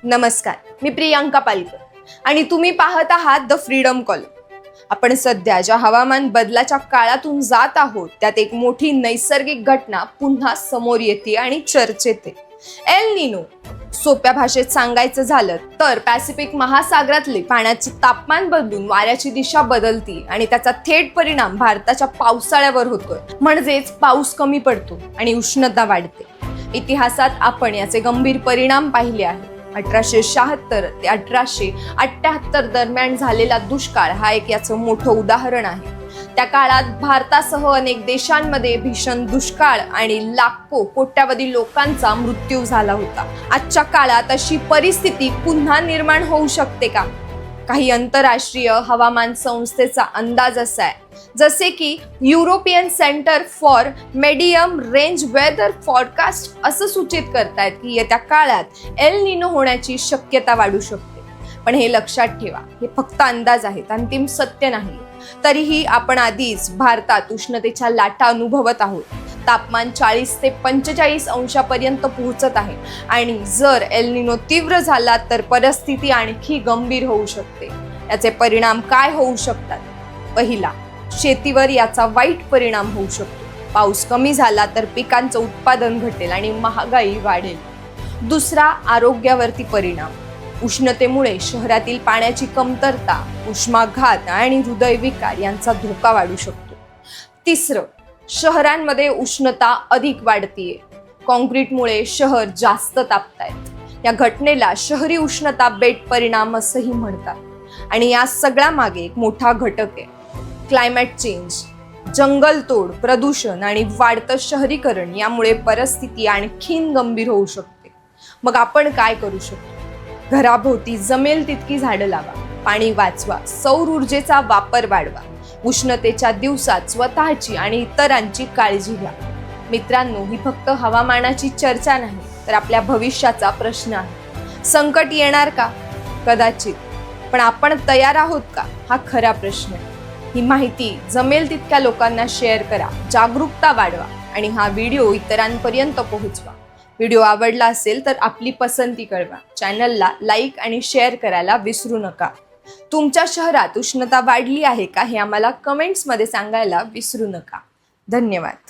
नमस्कार, मी प्रियांका पालकर आणि तुम्ही पाहत आहात द फ्रीडम कॉलम. आपण सध्या ज्या हवामान बदलाच्या काळातून जात आहोत त्यात एक मोठी नैसर्गिक घटना पुन्हा समोर येते आणि चर्चेत आहे. El Nino. सोप्या भाषेत सांगायचं झालं तर पॅसिफिक महासागरातले पाण्याचे तापमान बदलून वाऱ्याची दिशा बदलती आणि त्याचा थेट परिणाम भारताच्या पावसाळ्यावर होतोय. म्हणजेच पाऊस कमी पडतो आणि उष्णता वाढते. इतिहासात आपण याचे गंभीर परिणाम पाहिले आहेत. 1876 ते 1878 दरम्यान झालेला दुष्काळ हा एक याचं मोठं उदाहरण आहे. त्या काळात भारतासह अनेक देशांमध्ये भीषण दुष्काळ आणि लाखो कोट्यावधी लोकांचा मृत्यू झाला होता. आजच्या काळात अशी परिस्थिती पुन्हा निर्माण होऊ शकते का? काही आंतरराष्ट्रीय हवामान संस्थेचा अंदाज असा आहे, जसे की European centre for medium range weather forecast असं सूचित करतायत की येत्या काळात एल निनो होण्याची शक्यता वाढू शकते. पण हे लक्षात ठेवा, हे फक्त अंदाज आहेत, अंतिम सत्य नाही. तरीही आपण आधीच भारतात उष्णतेच्या लाटा अनुभवत आहोत. तापमान 40 ते 45 अंशापर्यंत पोहोचत आहे आणि जर एल निनो तीव्र झाला तर परिस्थिती आणखी गंभीर होऊ शकते. याचे परिणाम काय होऊ शकतात? पहिला, शेतीवर याचा वाईट परिणाम होऊ शकतो. पाऊस कमी झाला तर पिकांचं उत्पादन घटेल आणि महागाई वाढेल. दुसरा, आरोग्यावरती परिणाम. उष्णतेमुळे शहरातील पाण्याची कमतरता, उष्माघात आणि हृदयविकार यांचा धोका वाढू शकतो. तिसरं, शहरांमध्ये उष्णता अधिक वाढतीये. कॉन्क्रीटमुळे शहर जास्त तापतायत. या घटनेला शहरी उष्णता बेट परिणाम असंही म्हणतात. आणि या सगळ्या मागे एक मोठा घटक आहे, क्लायमेट चेंज. जंगलतोड, प्रदूषण आणि वाढतं शहरीकरण यामुळे परिस्थिती आणखीन गंभीर होऊ शकते. मग आपण काय करू शकतो? घराभोवती जमेल तितकी झाडं लावा, पाणी वाचवा, सौर ऊर्जेचा वापर वाढवा. उष्णतेच्या दिवसात स्वतःची आणि इतरांची काळजी घ्या. मित्रांनो, ही फक्त हवामानाची चर्चा नाही तर आपल्या भविष्याचा प्रश्न आहे. संकट येणार का? कदाचित. पण आपण तयार आहोत का? हा खरा प्रश्न आहे. ही माहिती जमेल तितक्या लोकांना शेअर करा, जागरूकता वाढवा आणि हा व्हिडिओ इतरांपर्यंत पोहोचवा. व्हिडिओ आवडला असेल तर आपली पसंती कळवा. चॅनलला लाईक आणि शेअर करायला विसरू नका. तुमच्या शहरात उष्णता वाढली आहे का हे आम्हाला कमेंट्समध्ये सांगायला विसरू नका. धन्यवाद.